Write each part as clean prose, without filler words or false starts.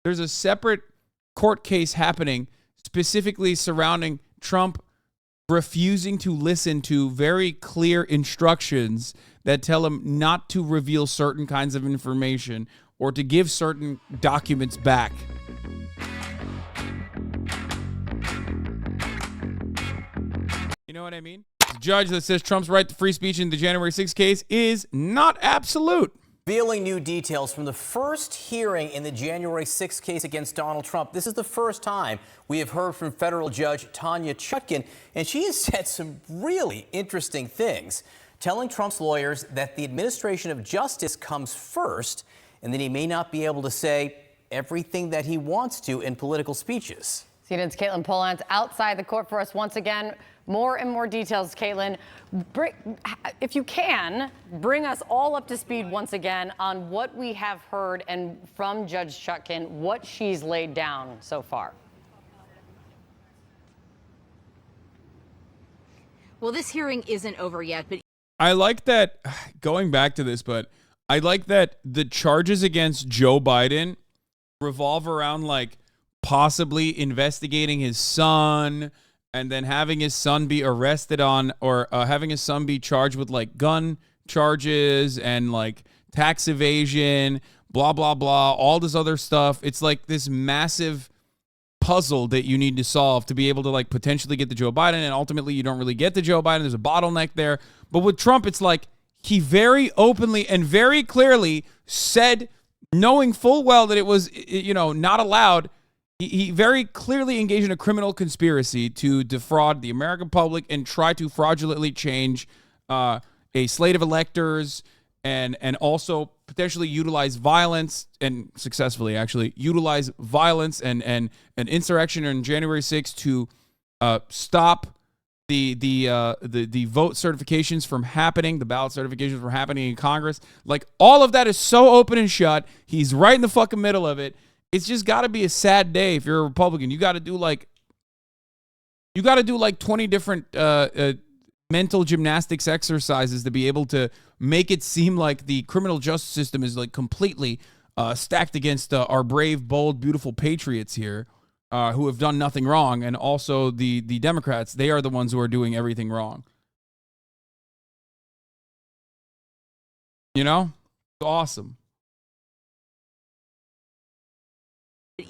There's a separate court case happening specifically surrounding Trump refusing to listen to very clear instructions that tell him not to reveal certain kinds of information or to give certain documents back. You know what I mean? The judge that says Trump's right to free speech in the January 6th case is not absolute. Revealing new details from the first hearing in the January 6th case against Donald Trump. This is the first time we have heard from federal judge Tanya Chutkan, and she has said some really interesting things, telling Trump's lawyers that the administration of justice comes first and that he may not be able to say everything that he wants to in political speeches. CNN's Caitlin Polans outside the court for us once again. More and more details, Caitlin. If you can, bring us all up to speed once again on what we have heard and from Judge Chutkan, what she's laid down so far. Well, this hearing isn't over yet, but I like that, going back to this, but I like that the charges against Joe Biden revolve around like possibly investigating his son and then having his son be arrested on or having his son be charged with like gun charges and like tax evasion, blah, blah, blah, all this other stuff. It's like this massive puzzle that you need to solve to be able to like potentially get to Joe Biden. And ultimately you don't really get to Joe Biden. There's a bottleneck there. But with Trump, it's like he very openly and very clearly said, knowing full well that it was, not allowed, he very clearly engaged in a criminal conspiracy to defraud the American public and try to fraudulently change a slate of electors and also potentially utilize violence and successfully actually utilize violence and an insurrection on January 6th to stop the vote certifications from happening, the ballot certifications from happening in Congress. Like all of that is so open and shut. He's right in the fucking middle of it. It's just got to be a sad day if you're a Republican. You got to do like 20 different mental gymnastics exercises to be able to make it seem like the criminal justice system is like completely stacked against our brave, bold, beautiful patriots here who have done nothing wrong. And also the Democrats, they are the ones who are doing everything wrong. You know? It's awesome.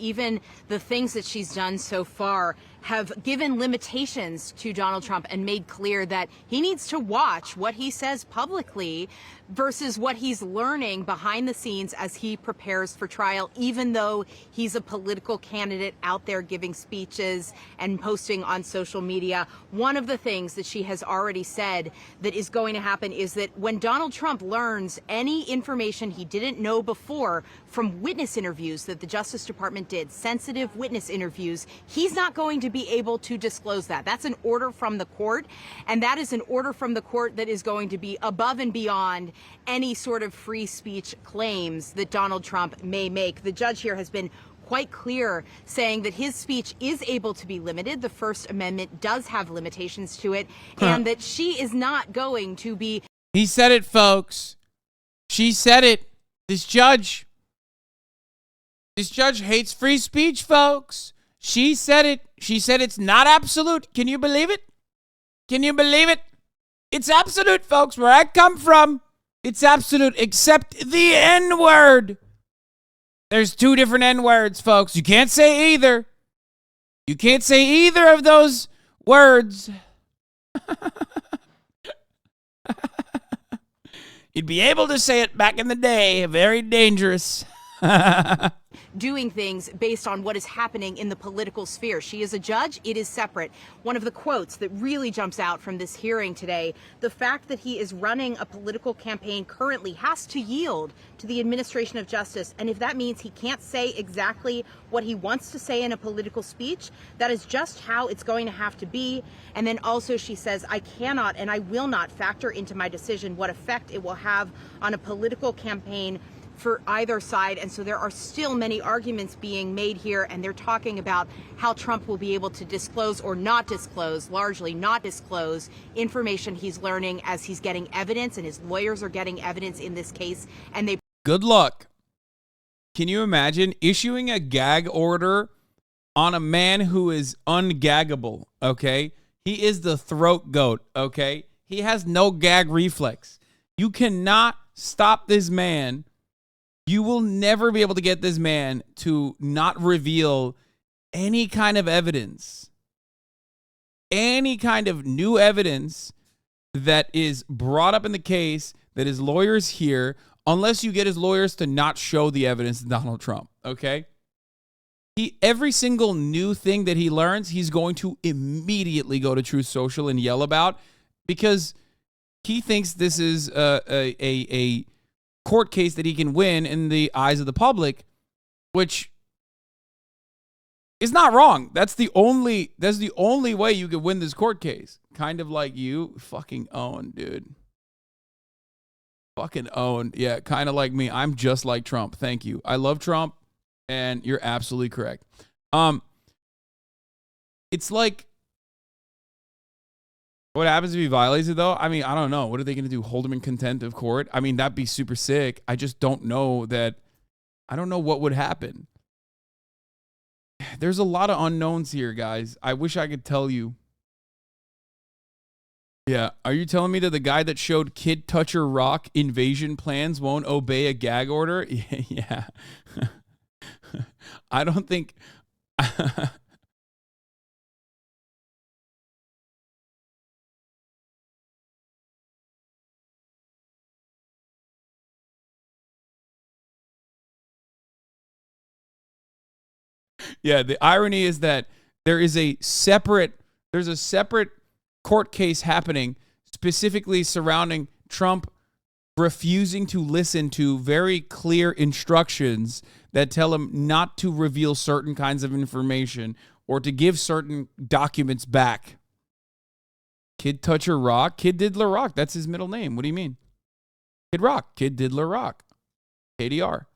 even the things that she's done so far have given limitations to Donald Trump and made clear that he needs to watch what he says publicly versus what he's learning behind the scenes as he prepares for trial, even though he's a political candidate out there giving speeches and posting on social media. One of the things that she has already said that is going to happen is that when Donald Trump learns any information he didn't know before from witness interviews that the Justice Department did, sensitive witness interviews, he's not going to be able to disclose that. That's an order from the court, and that is an order from the court that is going to be above and beyond any sort of free speech claims that Donald Trump may make. The judge here has been quite clear, saying that his speech is able to be limited. The First Amendment does have limitations to it, and that she is not going to be... He said it, folks. She said it. This judge hates free speech, folks. She said it. She said it's not absolute. Can you believe it? Can you believe it? It's absolute, folks. Where I come from, it's absolute, except the N-word. There's two different N-words, folks. You can't say either. You can't say either of those words. You'd be able to say it back in the day. Very dangerous. Doing things based on what is happening in the political sphere. She is a judge. It is separate. One of the quotes that really jumps out from this hearing today, the fact that he is running a political campaign currently has to yield to the administration of justice. And if that means he can't say exactly what he wants to say in a political speech, that is just how it's going to have to be. And then also she says, I cannot and I will not factor into my decision what effect it will have on a political campaign for either side. And so there are still many arguments being made here, and they're talking about how Trump will be able to disclose or not disclose, largely not disclose, information he's learning as he's getting evidence, and his lawyers are getting evidence in this case. And they... Good luck. Can you imagine issuing a gag order on a man who is ungaggable, okay? He is the throat goat, okay? He has no gag reflex. You cannot stop this man. You will never be able to get this man to not reveal any kind of evidence, any kind of new evidence that is brought up in the case that his lawyers hear, unless you get his lawyers to not show the evidence to Donald Trump, okay? Every single new thing that he learns, he's going to immediately go to Truth Social and yell about, because he thinks this is a court case that he can win in the eyes of the public, which is not wrong. That's the only way you could win this court case. Kind of like you fucking own, dude. Fucking own. Yeah, kind of like me. I'm just like Trump. Thank you. I love Trump, and you're absolutely correct. It's like, what happens if he violates it, though? I mean, I don't know. What are they going to do? Hold him in contempt of court? I mean, that'd be super sick. I just don't know that. I don't know what would happen. There's a lot of unknowns here, guys. I wish I could tell you. Yeah. Are you telling me that the guy that showed Kid Toucher Rock invasion plans won't obey a gag order? Yeah. I don't think. Yeah, the irony is that there's a separate court case happening specifically surrounding Trump refusing to listen to very clear instructions that tell him not to reveal certain kinds of information or to give certain documents back. Kid Toucher Rock, Kid Diddler Rock, that's his middle name. What do you mean? Kid Rock, Kid Diddler Rock, KDR.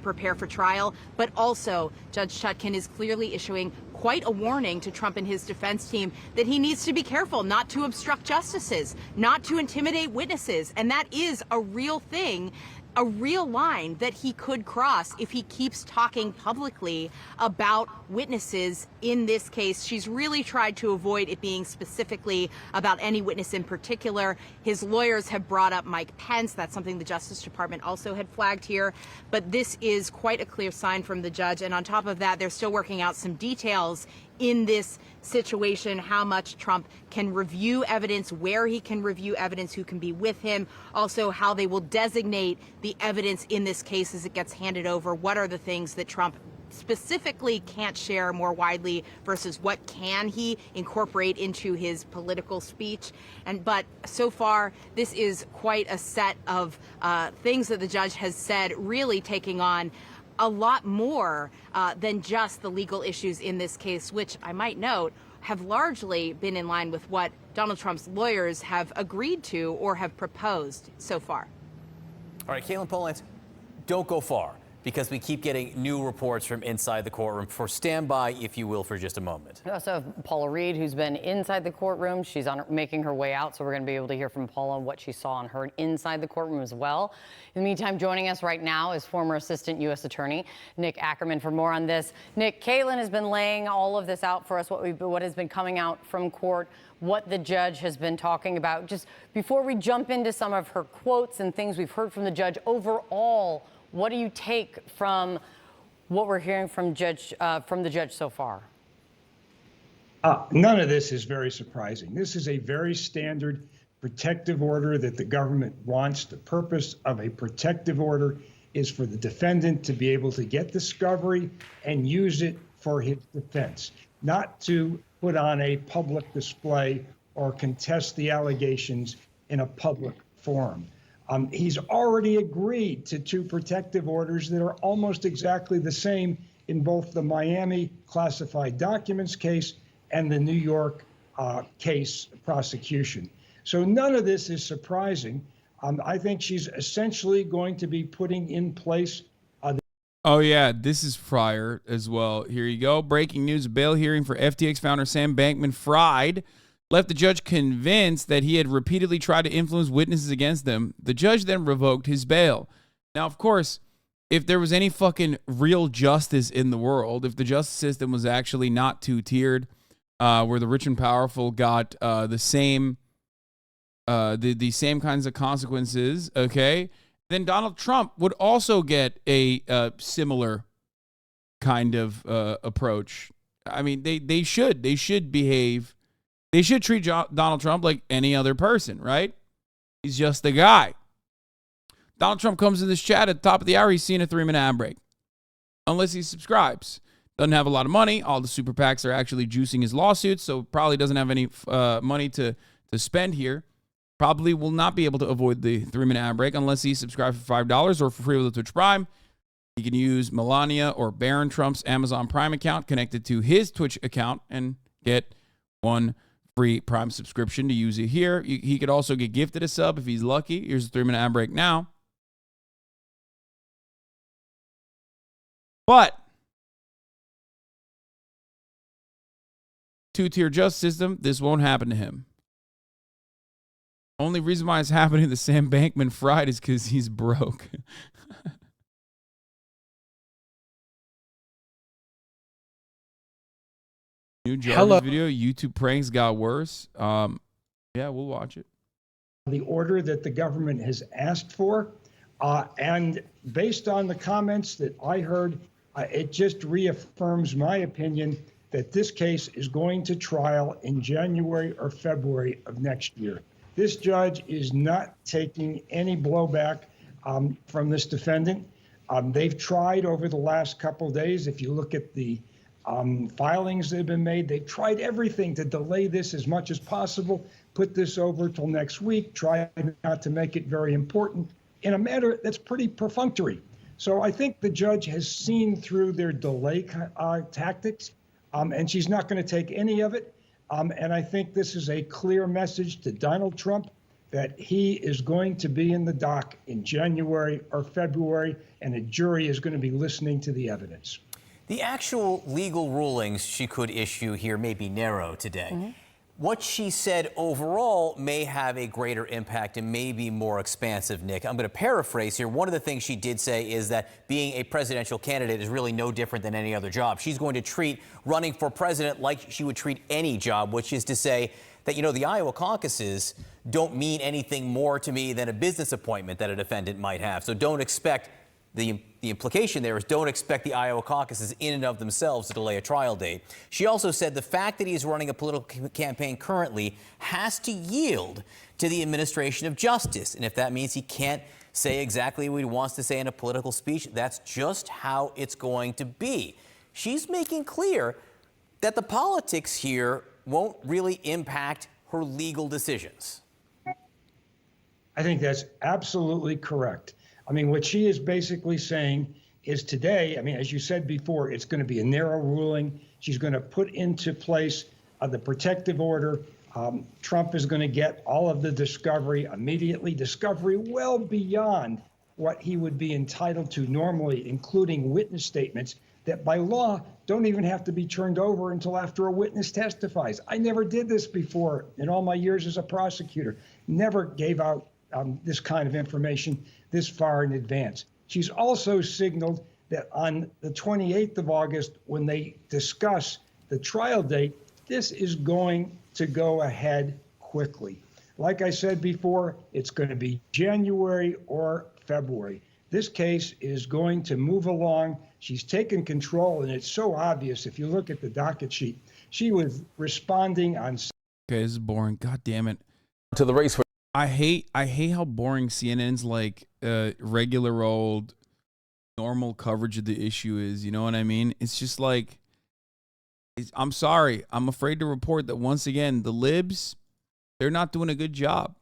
Prepare for trial, but also Judge Chutkan is clearly issuing quite a warning to Trump and his defense team that he needs to be careful not to obstruct justices, not to intimidate witnesses, and that is a real thing, a real line that he could cross if he keeps talking publicly about witnesses in this case. She's really tried to avoid it being specifically about any witness in particular. His lawyers have brought up Mike Pence. That's something the Justice Department also had flagged here. But this is quite a clear sign from the judge. And on top of that, they're still working out some details in this situation, how much Trump can review evidence, where he can review evidence, who can be with him, also how they will designate the evidence in this case as it gets handed over. What are the things that Trump specifically can't share more widely versus what can he incorporate into his political speech? But so far, this is quite a set of things that the judge has said, really taking on a lot more than just the legal issues in this case, which I might note have largely been in line with what Donald Trump's lawyers have agreed to or have proposed so far. All right, Caitlin Polans, don't go far, because we keep getting new reports from inside the courtroom. For standby, if you will, for just a moment. We also have Paula Reed, who's been inside the courtroom. She's making her way out, so we're going to be able to hear from Paula what she saw and heard inside the courtroom as well. In the meantime, joining us right now is former Assistant U.S. Attorney Nick Ackerman for more on this. Nick, Caitlin has been laying all of this out for us, what has been coming out from court, what the judge has been talking about. Just before we jump into some of her quotes and things we've heard from the judge, overall, what do you take from what we're hearing from the judge so far? None of this is very surprising. This is a very standard protective order that the government wants. The purpose of a protective order is for the defendant to be able to get discovery and use it for his defense, not to put on a public display or contest the allegations in a public forum. He's already agreed to two protective orders that are almost exactly the same in both the Miami classified documents case and the New York case prosecution. So none of this is surprising. I think she's essentially going to be putting in place. Oh, yeah, this is Fryer as well. Here you go. Breaking news, bail hearing for FTX founder Sam Bankman-Fried left the judge convinced that he had repeatedly tried to influence witnesses against them. The judge then revoked his bail. Now, of course, if there was any fucking real justice in the world, if the justice system was actually not two-tiered, where the rich and powerful got the same kinds of consequences, okay, then Donald Trump would also get a similar kind of approach. I mean, they should behave. They should treat Donald Trump like any other person, right? He's just a guy. Donald Trump comes in this chat at the top of the hour. He's seeing a 3-minute ad break. Unless he subscribes. Doesn't have a lot of money. All the super PACs are actually juicing his lawsuits, so probably doesn't have any money to spend here. Probably will not be able to avoid the 3-minute ad break unless he subscribes for $5 or for free with the Twitch Prime. He can use Melania or Barron Trump's Amazon Prime account connected to his Twitch account and get one free Prime subscription to use it here. He could also get gifted a sub if he's lucky. Here's a 3-minute ad break now. But two-tier justice system, this won't happen to him. Only reason why it's happening to Sam Bankman-Fried is because he's broke. New Jarvis video, YouTube pranks got worse. Yeah, we'll watch it. The order that the government has asked for, and based on the comments that I heard, it just reaffirms my opinion that this case is going to trial in January or February of next year. This judge is not taking any blowback from this defendant. They've tried over the last couple of days. If you look at the filings that have been made, they've tried everything to delay this as much as possible, put this over till next week, try not to make it very important in a matter that's pretty perfunctory. So I think the judge has seen through their delay tactics, and she's not going to take any of it. And I think this is a clear message to Donald Trump that he is going to be in the dock in January or February, and a jury is going to be listening to the evidence. The actual legal rulings she could issue here may be narrow today. Mm-hmm. What she said overall may have a greater impact and may be more expansive, Nick. I'm going to paraphrase here. One of the things she did say is that being a presidential candidate is really no different than any other job. She's going to treat running for president like she would treat any job, which is to say that, you know, the Iowa caucuses don't mean anything more to me than a business appointment that a defendant might have. So don't expect the implication there is don't expect the Iowa caucuses in and of themselves to delay a trial date. She also said the fact that he's running a political campaign currently has to yield to the administration of justice. And if that means he can't say exactly what he wants to say in a political speech, that's just how it's going to be. She's making clear that the politics here won't really impact her legal decisions. I think that's absolutely correct. I mean, what she is basically saying is today, I mean, as you said before, it's going to be a narrow ruling. She's going to put into place the protective order. Trump is going to get all of the discovery immediately, discovery well beyond what he would be entitled to normally, including witness statements that by law don't even have to be turned over until after a witness testifies. I never did this before in all my years as a prosecutor, never gave out this kind of information this far in advance. She's also signaled that on the 28th of August, when they discuss the trial date, this is going to go ahead quickly. Like I said before, it's going to be January or February. This case is going to move along. She's taken control, and it's so obvious. If you look at the docket sheet, she was responding on. Okay, this is boring. God damn it. To the race. I hate how boring CNN's like regular old normal coverage of the issue is. You know what I mean? It's just like, I'm sorry. I'm afraid to report that once again, the libs, they're not doing a good job.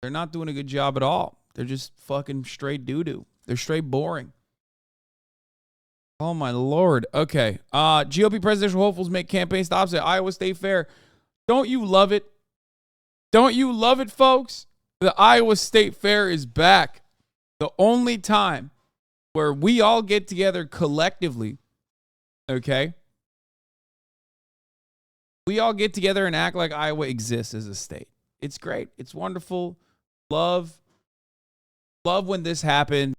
They're not doing a good job at all. They're just fucking straight doo-doo. They're straight boring. Oh my Lord. Okay. GOP presidential hopefuls make campaign stops at Iowa State Fair. Don't you love it? Don't you love it, folks? The Iowa State Fair is back. The only time where we all get together collectively, okay, we all get together and act like Iowa exists as a state. It's great. It's wonderful. Love when this happened.